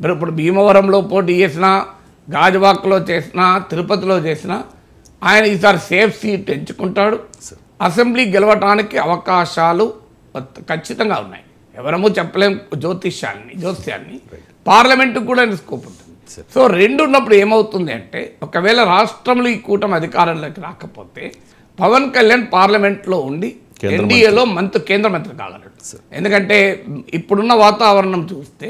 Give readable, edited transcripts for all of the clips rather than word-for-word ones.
మరి ఇప్పుడు భీమవరంలో పోటీ చేసినా, గాజువాకలో చేసినా, తిరుపతిలో చేసినా ఆయన ఈసారి సేఫ్ సీట్ ఎంచుకుంటాడు. అసెంబ్లీ గెలవటానికి అవకాశాలు ఖచ్చితంగా ఉన్నాయి. ఎవరమో చెప్పలేం జ్యోతిష్యాన్ని. పార్లమెంటు కూడా స్కోప్ ఉంటుంది. సో రెండు ఉన్నప్పుడు ఏమవుతుంది అంటే, ఒకవేళ రాష్ట్రంలో ఈ కూటమి అధికారంలోకి రాకపోతే పవన్ కళ్యాణ్ పార్లమెంట్లో ఉండి ఎన్డీఏలో కేంద్ర మంత్రి కాగలడు. ఎందుకంటే ఇప్పుడున్న వాతావరణం చూస్తే,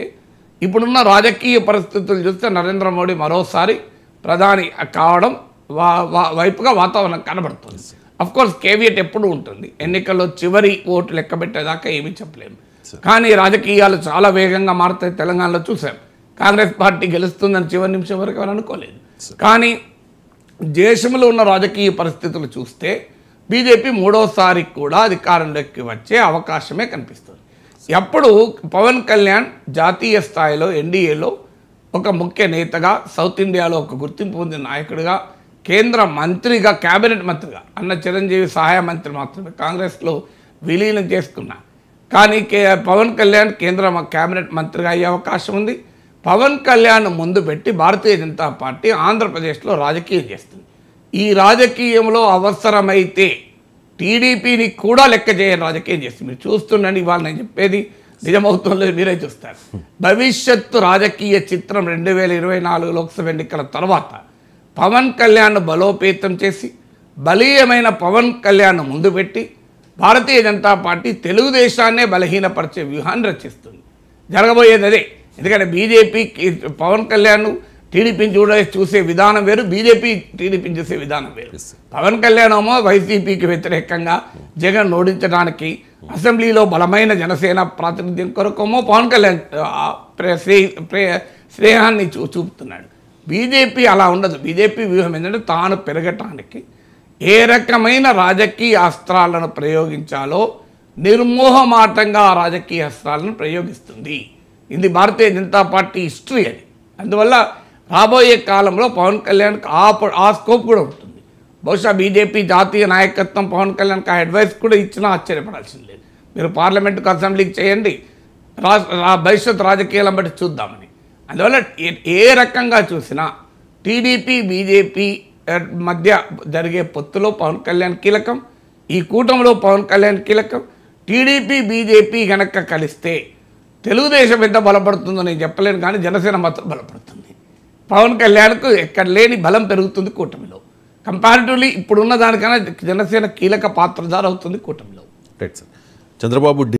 ఇప్పుడున్న రాజకీయ పరిస్థితులు చూస్తే నరేంద్ర మోడీ మరోసారి ప్రధాని కావడం వైపుగా వాతావరణం కనబడుతుంది. అఫ్కోర్స్ కేవియట్ ఎప్పుడు ఉంటుంది, ఎన్నికల్లో చివరి ఓటు లెక్క పెట్టేదాకా ఏమీ చెప్పలేము. కానీ రాజకీయాలు చాలా వేగంగా మారుతాయి. తెలంగాణలో చూసాం, కాంగ్రెస్ పార్టీ గెలుస్తుందని చివరి నిమిషం వరకు ఎవరు అనుకోలేదు. కానీ దేశంలో ఉన్న రాజకీయ పరిస్థితులు చూస్తే బీజేపీ మూడోసారి కూడా అధికారంలోకి వచ్చే అవకాశమే కనిపిస్తుంది. అప్పుడు పవన్ కళ్యాణ్ జాతీయ స్థాయిలో ఎన్డీఏలో ఒక ముఖ్య నేతగా, సౌత్ ఇండియాలో ఒక గుర్తింపు పొందిన నాయకుడిగా, కేంద్ర మంత్రిగా, క్యాబినెట్ మంత్రిగా, అన్న చిరంజీవి సహాయ మంత్రి మాత్రమే కాంగ్రెస్లో విలీనం చేసుకున్నా. కానీ పవన్ కళ్యాణ్ కేంద్ర క్యాబినెట్ మంత్రిగా అయ్యే అవకాశం ఉంది. పవన్ కళ్యాణ్ ముందు పెట్టి భారతీయ జనతా పార్టీ ఆంధ్రప్రదేశ్లో రాజకీయం చేస్తుంది. ఈ రాజకీయంలో అవసరమైతే టీడీపీని కూడా లెక్క చేయని రాజకీయం చేస్తుంది. మీరు చూస్తుండండి, ఇవాళ నేను చెప్పేది నిజమవుతుందో మీరే చూస్తారు. భవిష్యత్తు రాజకీయ చిత్రం 2024 లోక్సభ ఎన్నికల తర్వాత పవన్ కళ్యాణ్ బలోపేతం చేసి, బలీయమైన పవన్ కళ్యాణ్ ముందు పెట్టి భారతీయ జనతా పార్టీ తెలుగుదేశాన్నే బలహీనపరిచే వ్యూహాన్ని రచిస్తుంది. జరగబోయేది అదే. ఎందుకంటే బీజేపీ పవన్ కళ్యాణ్ టీడీపీని చూసే విధానం వేరు, బీజేపీ టీడీపీని చూసే విధానం వేరు. పవన్ కళ్యాణ్ ఏమో వైసీపీకి వ్యతిరేకంగా జగన్ ఓడించడానికి అసెంబ్లీలో బలమైన జనసేన ప్రాతినిధ్యం కొరకేమో పవన్ కళ్యాణ్ స్నేహాన్ని చూపుతున్నాడు. బీజేపీ అలా ఉండదు. బీజేపీ వ్యూహం ఏంటంటే తాను పెరగటానికి ఏ రకమైన రాజకీయ అస్త్రాలను ప్రయోగించాలో నిర్మోహమాటంగా ఆ రాజకీయ అస్త్రాలను ప్రయోగిస్తుంది. ఇది భారతీయ జనతా పార్టీ హిస్టరీ అది. అందువల్ల రాబోయే కాలంలో పవన్ కళ్యాణ్కి ఆ స్కోప్ కూడా ఉంటుంది. బహుశా బీజేపీ జాతీయ నాయకత్వం పవన్ కళ్యాణ్కి ఆ అడ్వైస్ కూడా ఇచ్చినా ఆశ్చర్యపడాల్సింది లేదు. మీరు పార్లమెంటుకు అసెంబ్లీకి చేయండి, భవిష్యత్ రాజకీయాలను బట్టి చూద్దామని. అందువల్ల ఏ రకంగా చూసినా టీడీపీ బీజేపీ మధ్య జరిగే పొత్తులో పవన్ కళ్యాణ్ కీలకం, ఈ కూటమిలో పవన్ కళ్యాణ్ కీలకం. టీడీపీ బీజేపీ గనక కలిస్తే తెలుగుదేశం ఎంత బలపడుతుందో నేను చెప్పలేను, కానీ జనసేన మాత్రం బలపడుతుంది. పవన్ కళ్యాణ్కు ఎక్కడ లేని బలం పెరుగుతుంది కూటమిలో. కంపారిటివ్లీ ఇప్పుడున్న దానికన్నా జనసేన కీలక పాత్రధార అవుతుంది కూటమిలో. చంద్రబాబు